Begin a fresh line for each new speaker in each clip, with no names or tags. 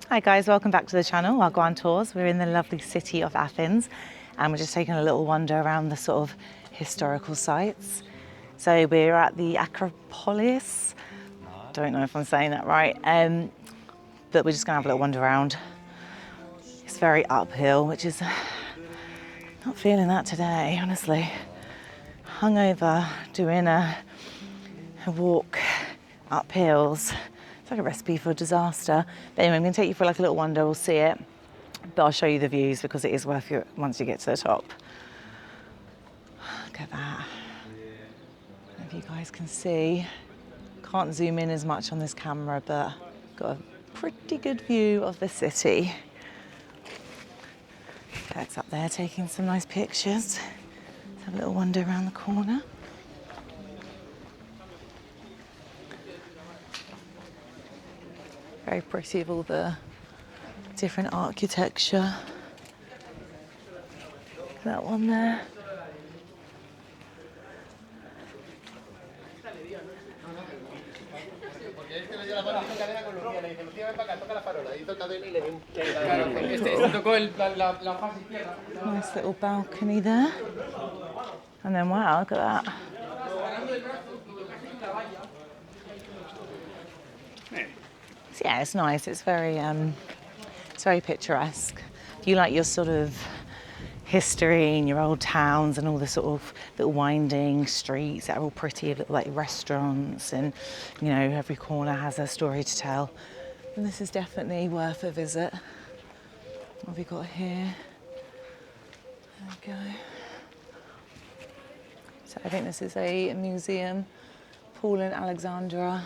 Hi guys, welcome back to the channel. I'll go on tours. We're in the lovely city of Athens and we're just taking a little wander around the sort of historical sites. So we're at the Acropolis. Don't know if I'm saying that right, but we're just gonna have a little wander around. It's very uphill, which is not feeling that today, honestly. Hungover, doing a walk up hills. It's like a recipe for disaster. But anyway, I'm going to take you for like a little wander. We'll see it, but I'll show you the views because it is worth it once you get to the top. Look at that. I don't know if you guys can see. Can't zoom in as much on this camera, but got a pretty good view of the city. Kirk's up there taking some nice pictures. Let's have a little wander around the corner. Very pretty with all the different architecture. That one there. Nice little balcony there. And then wow, look at that. So yeah, it's nice. It's very picturesque. If you like your sort of history and your old towns and all the sort of little winding streets that are all pretty, little like restaurants, and you know every corner has a story to tell, and this is definitely worth a visit. What have we got here? There we go. So I think this is a museum, Paul and Alexandra.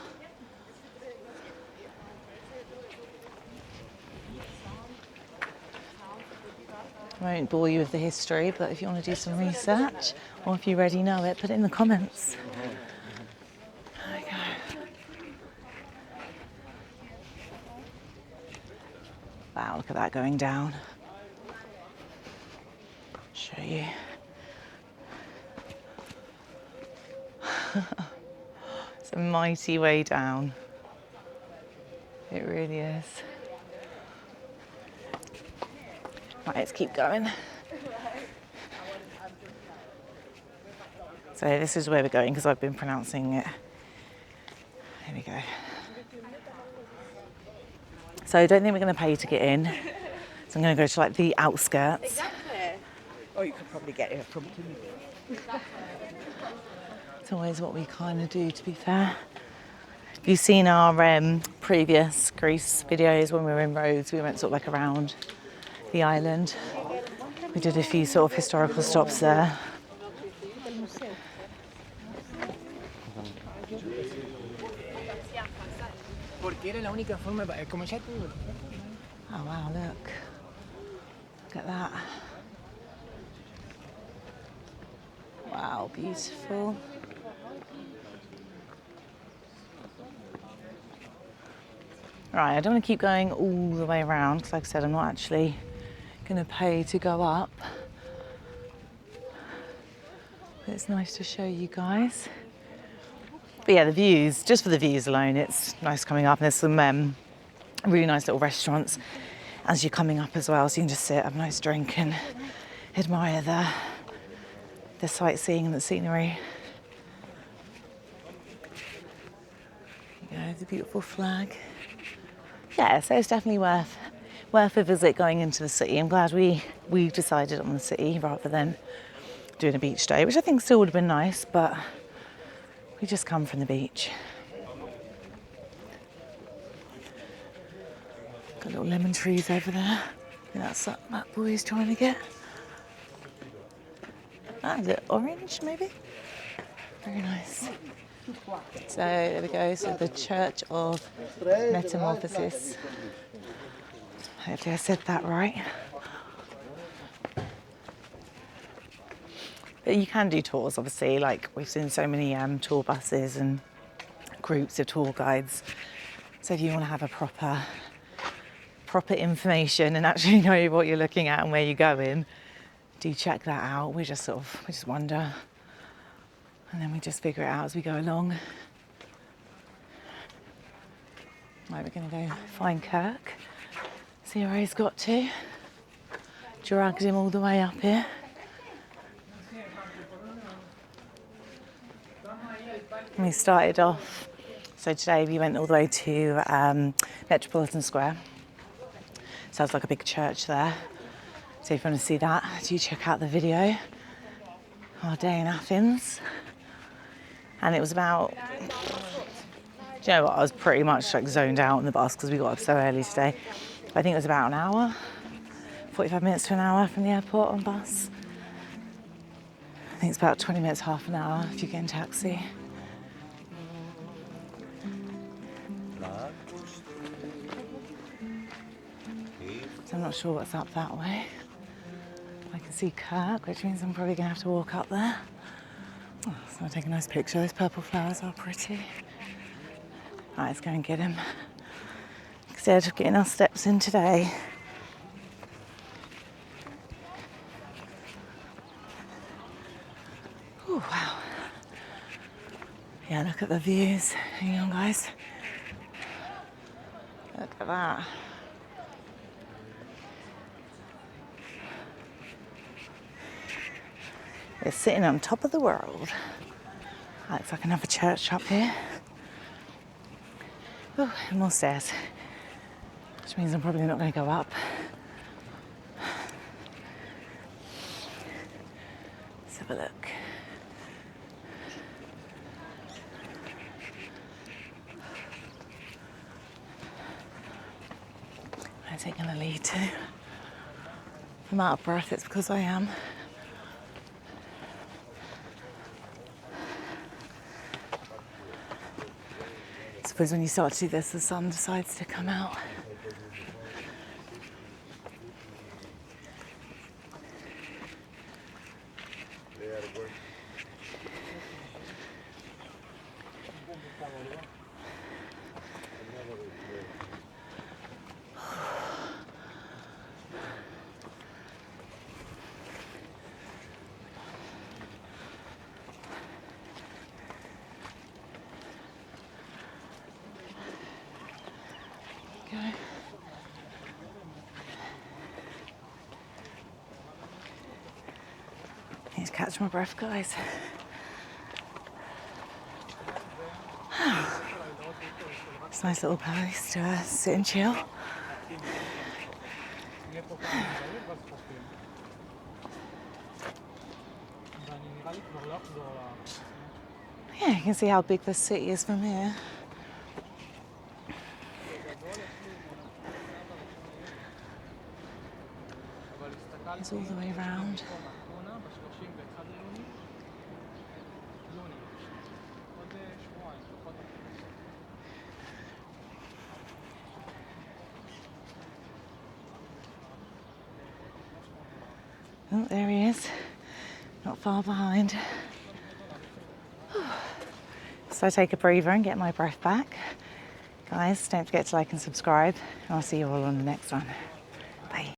I won't bore you with the history, but if you want to do some research, or if you already know it, put it in the comments. There we go. Wow, look at that going down. Show you. It's a mighty way down. It really is. Right, let's keep going. So this is where we're going because I've been pronouncing it. Here we go. So I don't think we're going to pay to get in. So I'm going to go to like the outskirts.
Exactly. Or you could probably get it from
It's always what we kind of do, to be fair. If you've seen our previous Greece videos when we were in Rhodes, we went sort of like around the island. We did a few sort of historical stops there. Oh wow, look. Look at that. Wow, beautiful. Right, I don't want to keep going all the way around because like I said, I'm not actually going to pay to go up. But it's nice to show you guys. But yeah, the views, just for the views alone, it's nice coming up. And there's some really nice little restaurants as you're coming up as well. So you can just sit, have a nice drink and admire the sightseeing and the scenery. There you go, the beautiful flag. Yeah, so it's definitely worth a visit going into the city. I'm glad we decided on the city rather than doing a beach day, which I think still would have been nice, but we just come from the beach. Got little lemon trees over there. I think that's what that boy's trying to get. Is it orange maybe? Very nice. So there we go, so the Church of Metamorphosis. Hopefully I said that right. But you can do tours, obviously, like we've seen so many tour buses and groups of tour guides. So if you want to have a proper information and actually know what you're looking at and where you're going, do check that out. We just wander and then we just figure it out as we go along. Right, we're going to go find Kirk. See where he's got to. Dragged him all the way up here. And we started off, so today we went all the way to Metropolitan Square. So it's like a big church there. So if you want to see that, do check out the video. Our day in Athens. And it was about, do you know what, I was pretty much like zoned out on the bus because we got up so early today. I think it was about an hour, 45 minutes to an hour from the airport on bus. I think it's about 20 minutes, half an hour if you get in taxi. So I'm not sure what's up that way. I can see Kirk, which means I'm probably gonna have to walk up there. Oh, so I'll take a nice picture. Those purple flowers are pretty. Right, let's go and get him. Instead of getting our steps in today. Oh, wow. Yeah, look at the views. Hang on, guys. Look at that. We're sitting on top of the world. Looks like another church up here. Oh, and more stairs. Which means I'm probably not going to go up. Let's have a look. I'm taking the lead too. If I'm out of breath, it's because I am. I suppose when you start to do this, the sun decides to come out. Go. Need to catch my breath, guys. It's a nice little place to sit and chill. Yeah, you can see how big the city is from here. It's all the way around. Oh, there he is, not far behind. So I take a breather and get my breath back. Guys, don't forget to like and subscribe, and I'll see you all on the next one.